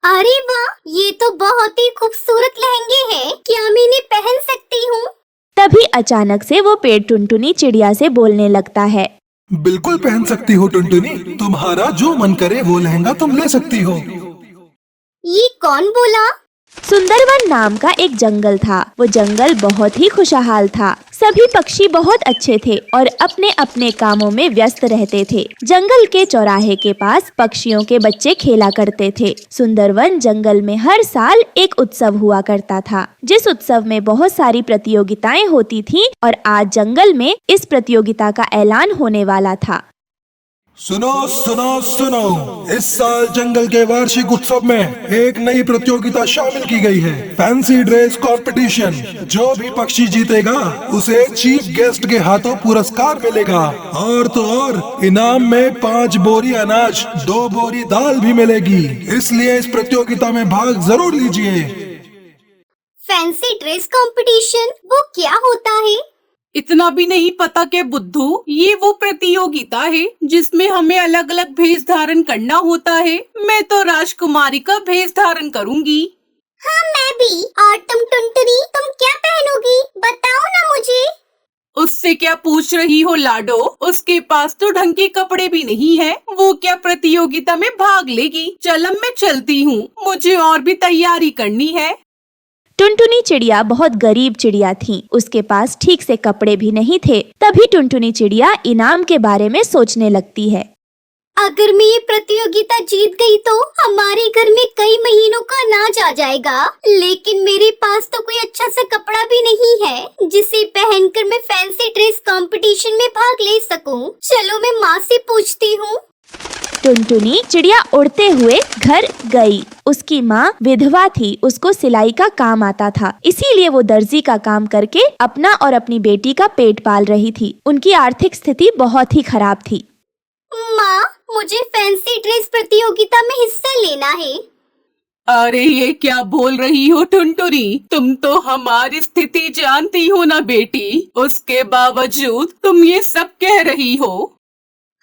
अरे वाह, ये तो बहुत ही खूबसूरत लहंगे हैं। क्या मैं इन्हें पहन सकती हूँ? तभी अचानक से वो पेड़ टुनटुनी चिड़िया से बोलने लगता है। बिल्कुल पहन सकती हो टुनटुनी, तुम्हारा जो मन करे वो लहंगा तुम ले सकती हो। ये कौन बोला? सुंदरवन नाम का एक जंगल था। वो जंगल बहुत ही खुशहाल था। सभी पक्षी बहुत अच्छे थे और अपने अपने कामों में व्यस्त रहते थे। जंगल के चौराहे के पास पक्षियों के बच्चे खेला करते थे। सुंदरवन जंगल में हर साल एक उत्सव हुआ करता था, जिस उत्सव में बहुत सारी प्रतियोगिताएं होती थीं और आज जंगल में इस प्रतियोगिता का ऐलान होने वाला था। सुनो सुनो सुनो, इस साल जंगल के वार्षिक उत्सव में एक नई प्रतियोगिता शामिल की गई है, फैंसी ड्रेस कंपटीशन। जो भी पक्षी जीतेगा उसे चीफ गेस्ट के हाथों पुरस्कार मिलेगा, और तो और इनाम में 5 बोरी अनाज, 2 बोरी दाल भी मिलेगी। इसलिए इस प्रतियोगिता में भाग जरूर लीजिए। फैंसी ड्रेस कंपटीशन, वो क्या होता है? इतना भी नहीं पता क्या बुद्धू? ये वो प्रतियोगिता है जिसमें हमें अलग अलग भेष धारण करना होता है। मैं तो राजकुमारी का भेष धारण करूंगी। हाँ, मैं भी। और तुम टुनटुनी, तुम क्या पहनोगी? बताओ ना मुझे। उससे क्या पूछ रही हो लाडो? उसके पास तो ढंग के कपड़े भी नहीं है। वो क्या प्रतियोगिता में भाग लेगी? चल अब मैं चलती हूँ, मुझे और भी तैयारी करनी है। टुनटुनी चिड़िया बहुत गरीब चिड़िया थी। उसके पास ठीक से कपड़े भी नहीं थे। तभी टुनटुनी चिड़िया इनाम के बारे में सोचने लगती है। अगर मैं ये प्रतियोगिता जीत गई तो हमारे घर में कई महीनों का अनाज आ जाएगा। लेकिन मेरे पास तो कोई अच्छा सा कपड़ा भी नहीं है जिसे पहनकर मैं फैंसी ड्रेस कंपटीशन में भाग ले सकूं। चलो मैं माँ से पूछती हूँ। टुनटुनी चिड़िया उड़ते हुए घर गई। उसकी माँ विधवा थी, उसको सिलाई का काम आता था, इसीलिए वो दर्जी का काम करके अपना और अपनी बेटी का पेट पाल रही थी। उनकी आर्थिक स्थिति बहुत ही खराब थी। माँ, मुझे फैंसी ड्रेस प्रतियोगिता में हिस्सा लेना है। अरे ये क्या बोल रही हो टुनटुनी? तुम तो हमारी स्थिति जानती हो ना बेटी, उसके बावजूद तुम ये सब कह रही हो।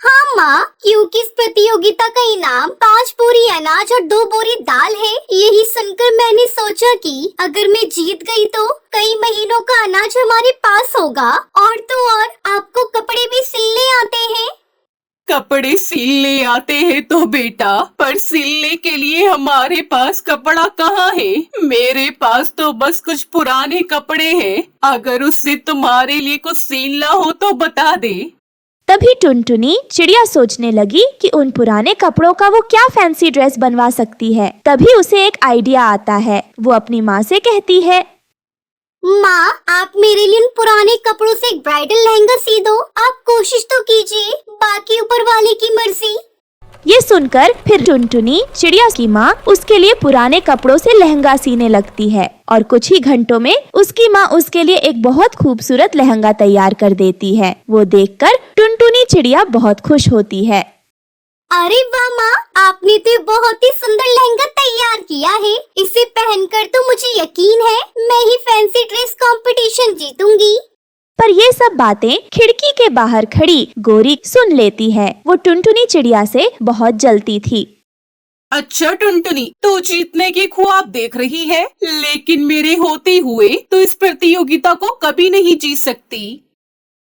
हाँ माँ, क्योंकि इस प्रतियोगिता का इनाम 5 बोरी अनाज और 2 बोरी दाल है। यही सुनकर मैंने सोचा कि अगर मैं जीत गई तो कई महीनों का अनाज हमारे पास होगा, और तो और आपको कपड़े भी सिलने आते हैं। कपड़े सिलने आते हैं तो बेटा, पर सिलने के लिए हमारे पास कपड़ा कहाँ है? मेरे पास तो बस कुछ पुराने कपड़े हैं। अगर उससे तुम्हारे लिए कुछ सिलना हो तो बता दे। तभी टुनटुनी चिड़िया सोचने लगी कि उन पुराने कपड़ों का वो क्या फैंसी ड्रेस बनवा सकती है। तभी उसे एक आइडिया आता है। वो अपनी माँ से कहती है, माँ, आप मेरे लिए उन पुराने कपड़ों से एक ब्राइडल लहंगा सी दो। आप कोशिश तो कीजिए, बाकी ऊपर वाले की मर्जी। ये सुनकर फिर टुनटुनी चिड़िया की माँ उसके लिए पुराने कपड़ों से लहंगा सीने लगती है, और कुछ ही घंटों में उसकी माँ उसके लिए एक बहुत खूबसूरत लहंगा तैयार कर देती है। वो देखकर टुनटुनी चिड़िया बहुत खुश होती है। अरे वाह माँ, आपने तो बहुत ही सुंदर लहंगा तैयार किया है। इसे पहनकर तो मुझे यकीन है मैं ही फैंसी ड्रेस कंपटीशन जीतूंगी। पर ये सब बातें खिड़की के बाहर खड़ी गोरी सुन लेती है। वो टुनटुनी चिड़िया से बहुत जलती थी। अच्छा टुनटुनी, तू जीतने के ख्वाब देख रही है, लेकिन मेरे होते हुए तो इस प्रतियोगिता को कभी नहीं जीत सकती।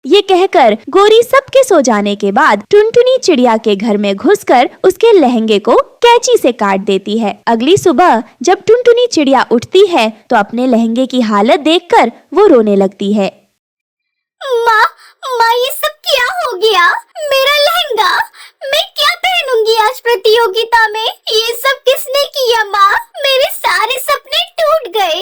ये कहकर गोरी सबके सो जाने के बाद टुनटुनी चिड़िया के घर में घुसकर उसके लहंगे को कैंची से काट देती है। अगली सुबह जब टुनटुनी चिड़िया उठती है तो अपने लहंगे की हालत देखकर वो रोने लगती है। माँ, माँ, ये सब क्या हो गया? मेरा लहंगा, मैं क्या पहनूंगी आज प्रतियोगिता में? ये सब किसने किया माँ? मेरे सारे सपने टूट गए।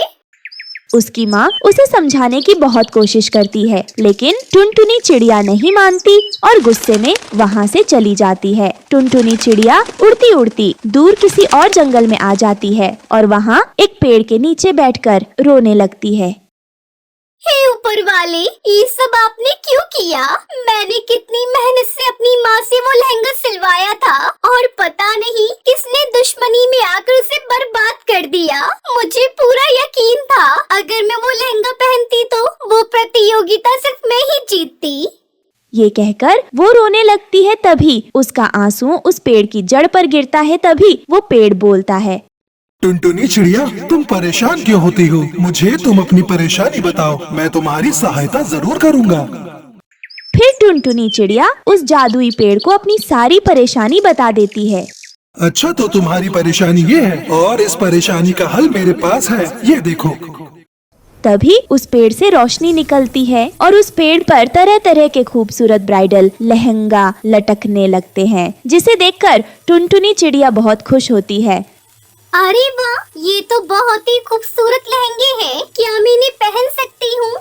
उसकी माँ उसे समझाने की बहुत कोशिश करती है, लेकिन टुनटुनी चिड़िया नहीं मानती और गुस्से में वहाँ से चली जाती है। टुनटुनी चिड़िया उड़ती उड़ती दूर किसी और जंगल में आ जाती है और वहाँ एक पेड़ के नीचे बैठकर रोने लगती है। हे ऊपर वाले, ये सब आपने क्यों किया? मैंने कितनी मेहनत से अपनी माँ से वो लहंगा सिलवाया था, और पता नहीं किसने दुश्मनी में आकर उसे बर्बाद कर दिया। मुझे पूरा यकीन था अगर मैं वो लहंगा पहनती तो वो प्रतियोगिता सिर्फ मैं ही जीतती। ये कहकर वो रोने लगती है। तभी उसका आंसू उस पेड़ की जड़ पर गिरता है। तभी वो पेड़ बोलता है, टुनटुनी चिड़िया, तुम परेशान क्यों होती हो? मुझे तुम अपनी परेशानी बताओ, मैं तुम्हारी सहायता जरूर करूँगा। फिर टुनटुनी चिड़िया उस जादुई पेड़ को अपनी सारी परेशानी बता देती है। अच्छा, तो तुम्हारी परेशानी ये है और इस परेशानी का हल मेरे पास है, ये देखो। तभी उस पेड़ से रोशनी निकलती है और उस पेड़ पर तरह तरह के खूबसूरत ब्राइडल लहंगा लटकने लगते हैं, जिसे देखकर टुनटुनी चिड़िया बहुत खुश होती है। अरे वाह, ये तो बहुत ही खूबसूरत लहंगे हैं। क्या मैं इन्हें पहन सकती हूँ?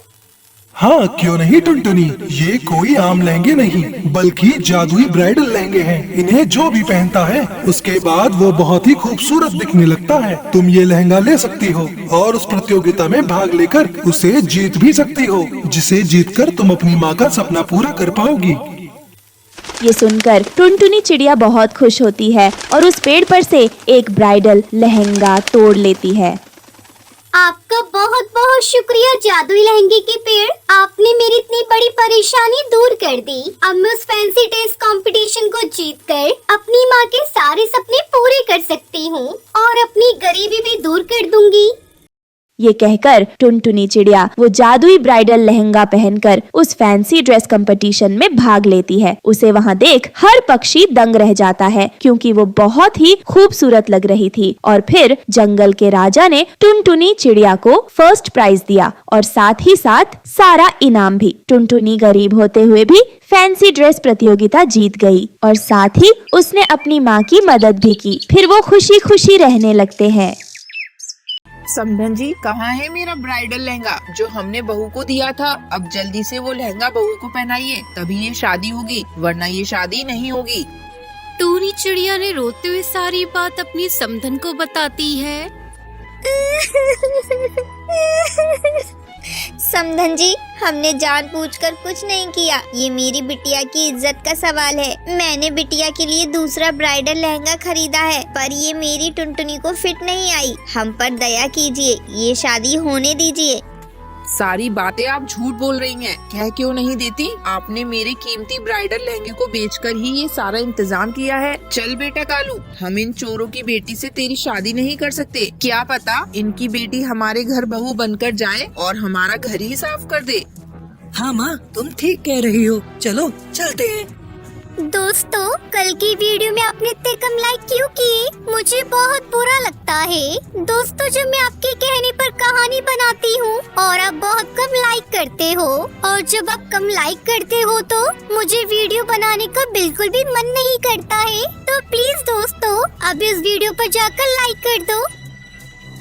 हाँ, क्यों नहीं टुनटुनी, ये कोई आम लहंगे नहीं बल्कि जादुई ब्राइडल लहंगे हैं। इन्हें जो भी पहनता है उसके बाद वो बहुत ही खूबसूरत दिखने लगता है। तुम ये लहंगा ले सकती हो और उस प्रतियोगिता में भाग लेकर उसे जीत भी सकती हो, जिसे जीतकर तुम अपनी माँ का सपना पूरा कर पाओगी। ये सुनकर टुनटुनी चिड़िया बहुत खुश होती है और उस पेड़ पर से एक ब्राइडल लहंगा तोड़ लेती है। आपका बहुत बहुत शुक्रिया जादुई लहंगे के पेड़, आपने मेरी इतनी बड़ी परेशानी दूर कर दी। अब मैं उस फैंसी ड्रेस कंपटीशन को जीतकर अपनी माँ के सारे सपने पूरे कर सकती हूँ और अपनी गरीबी भी दूर कर दूंगी। ये कहकर टुनटुनी चिड़िया वो जादुई ब्राइडल लहंगा पहनकर उस फैंसी ड्रेस कंपटीशन में भाग लेती है। उसे वहाँ देख हर पक्षी दंग रह जाता है, क्योंकि वो बहुत ही खूबसूरत लग रही थी। और फिर जंगल के राजा ने टुनटुनी चिड़िया को फर्स्ट प्राइज दिया और साथ ही साथ सारा इनाम भी। टुनटुनी गरीब होते हुए भी फैंसी ड्रेस प्रतियोगिता जीत गई और साथ ही उसने अपनी माँ की मदद भी की। फिर वो खुशी खुशी रहने लगते हैं। समधन जी, कहाँ है मेरा ब्राइडल लहंगा जो हमने बहू को दिया था? अब जल्दी से वो लहंगा बहू को पहनाइए, तभी ये शादी होगी, वरना ये शादी नहीं होगी। टूनी चिड़िया ने रोते हुए सारी बात अपनी समधन को बताती है। समधन जी, हमने जानबूझकर कुछ नहीं किया। ये मेरी बिटिया की इज्जत का सवाल है। मैंने बिटिया के लिए दूसरा ब्राइडल लहंगा खरीदा है, पर ये मेरी टुनटुनी को फिट नहीं आई। हम पर दया कीजिए, ये शादी होने दीजिए। सारी बातें आप झूठ बोल रही हैं। कह क्यों नहीं देती? आपने मेरे कीमती ब्राइडल लहंगे को बेचकर ही ये सारा इंतजाम किया है। चल बेटा कालू, हम इन चोरों की बेटी से तेरी शादी नहीं कर सकते। क्या पता इनकी बेटी हमारे घर बहू बनकर जाए और हमारा घर ही साफ कर दे। हाँ माँ, तुम ठीक कह रही हो। चलो चलते हैं। दोस्तों, कल की वीडियो में आपने इतने कम लाइक क्यों किए? मुझे बहुत बुरा लगता है। दोस्तों, जब मैं आपके कहने पर कहानी बनाती हूँ और आप बहुत कम लाइक करते हो, और जब आप कम लाइक करते हो तो मुझे वीडियो बनाने का बिल्कुल भी मन नहीं करता है। तो प्लीज दोस्तों, अब इस वीडियो पर जाकर लाइक कर दो।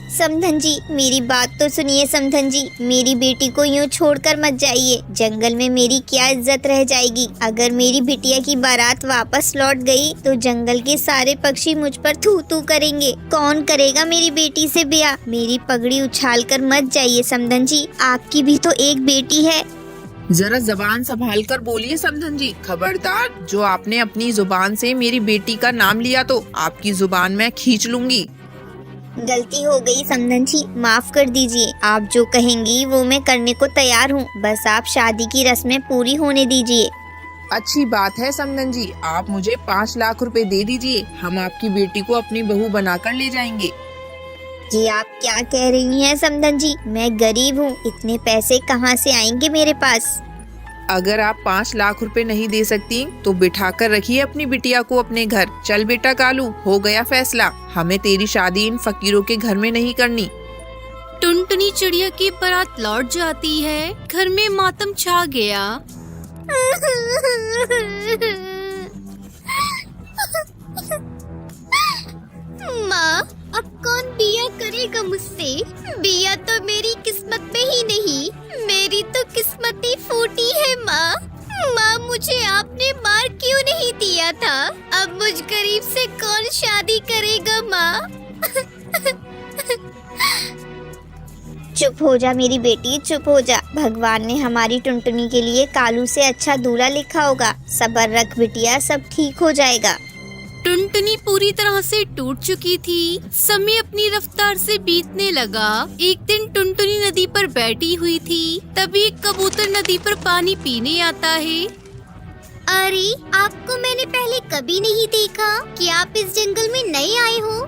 समधन जी, मेरी बात तो सुनिए। समधन जी, मेरी बेटी को यूँ छोड़कर मत जाइए। जंगल में मेरी क्या इज्जत रह जाएगी? अगर मेरी बिटिया की बारात वापस लौट गई तो जंगल के सारे पक्षी मुझ पर थू थू करेंगे। कौन करेगा मेरी बेटी से ब्याह? मेरी पगड़ी उछालकर मत जाइए समधन जी, आपकी भी तो एक बेटी है। जरा जबान संभाल कर बोलिए समधन जी। खबरदार, जो आपने अपनी जुबान से मेरी बेटी का नाम लिया तो आपकी जुबान मैं खींच लूंगी। गलती हो गई समधन जी, माफ कर दीजिए। आप जो कहेंगी वो मैं करने को तैयार हूँ, बस आप शादी की रस्में पूरी होने दीजिए। अच्छी बात है समधन जी, आप मुझे 5 लाख रुपए दे दीजिए। हम आपकी बेटी को अपनी बहू बनाकर ले जाएंगे। ये आप क्या कह रही हैं समधन जी? मैं गरीब हूँ, इतने पैसे कहाँ से आएंगे मेरे पास? अगर आप 5 लाख रुपए नहीं दे सकती तो बिठा कर रखिए अपनी बिटिया को अपने घर। चल बेटा कालू, हो गया फैसला। हमें तेरी शादी इन फकीरों के घर में नहीं करनी। टुनटुनी चिड़िया की बारात लौट जाती है। घर में मातम छा गया। माँ, अब कौन बिया करेगा मुझसे? बिया तो मेरी किस्मत में ही नहीं, मेरी तो किस्मत ही फूटी है। माँ, माँ, मुझे आपने मार क्यों नहीं दिया था? अब मुझ गरीब से कौन शादी करेगा माँ? चुप हो जा मेरी बेटी, चुप हो जा। भगवान ने हमारी टुनटुनी के लिए कालू से अच्छा दूल्हा लिखा होगा। सब्र रख बिटिया, सब ठीक हो जाएगा। टुनटुनी पूरी तरह से टूट चुकी थी। समय अपनी रफ्तार से बीतने लगा। एक दिन टुनटुनी नदी पर बैठी हुई थी, तभी एक कबूतर नदी पर पानी पीने आता है। अरे, आपको मैंने पहले कभी नहीं देखा। क्या आप इस जंगल में नए आए हो?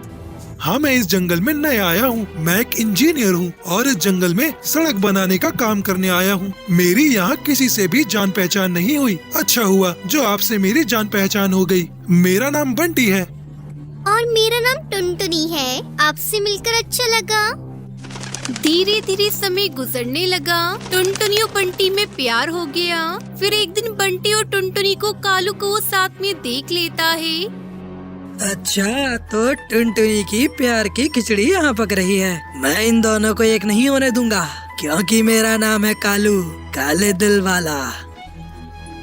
हाँ, मैं इस जंगल में नया आया हूँ। मैं एक इंजीनियर हूँ और इस जंगल में सड़क बनाने का काम करने आया हूँ। मेरी यहाँ किसी से भी जान पहचान नहीं हुई। अच्छा हुआ जो आपसे मेरी जान पहचान हो गई। मेरा नाम बंटी है। और मेरा नाम टुनटुनी है। आपसे मिलकर अच्छा लगा। धीरे धीरे समय गुजरने लगा। टुनटुनी और बंटी में प्यार हो गया। फिर एक दिन बंटी और टुनटुनी को कालू को वो साथ में देख लेता है। अच्छा, तो टुनटुनी की प्यार की खिचड़ी यहाँ पक रही है। मैं इन दोनों को एक नहीं होने दूंगा, क्योंकि मेरा नाम है कालू, काले दिल वाला।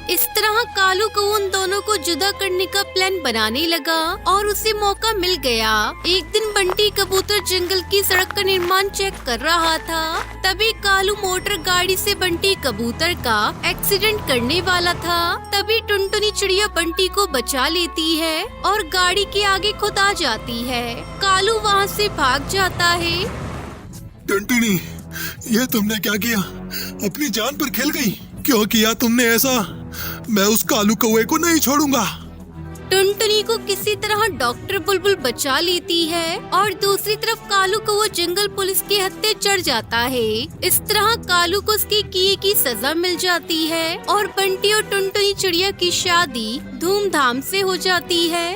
इस तरह कालू को उन दोनों को जुदा करने का प्लान बनाने लगा और उसे मौका मिल गया। एक दिन बंटी कबूतर जंगल की सड़क का निर्माण चेक कर रहा था। तभी कालू मोटर गाड़ी से बंटी कबूतर का एक्सीडेंट करने वाला था। तभी टुनटुनी चिड़िया बंटी को बचा लेती है और गाड़ी के आगे खुद आ जाती है। कालू वहाँ से भाग जाता है। टुनटुनी, ये तुमने क्या किया? अपनी जान पर खेल गई। क्यों किया तुमने ऐसा? मैं उस कालू कौवे को नहीं छोड़ूंगा। टुनटुनी को किसी तरह डॉक्टर बुलबुल बचा लेती है और दूसरी तरफ कालू को वो जंगल पुलिस के हत्थे चढ़ जाता है। इस तरह कालू को उसके किए की सजा मिल जाती है और बंटी और टुनटुनी चिड़िया की शादी धूमधाम से हो जाती है।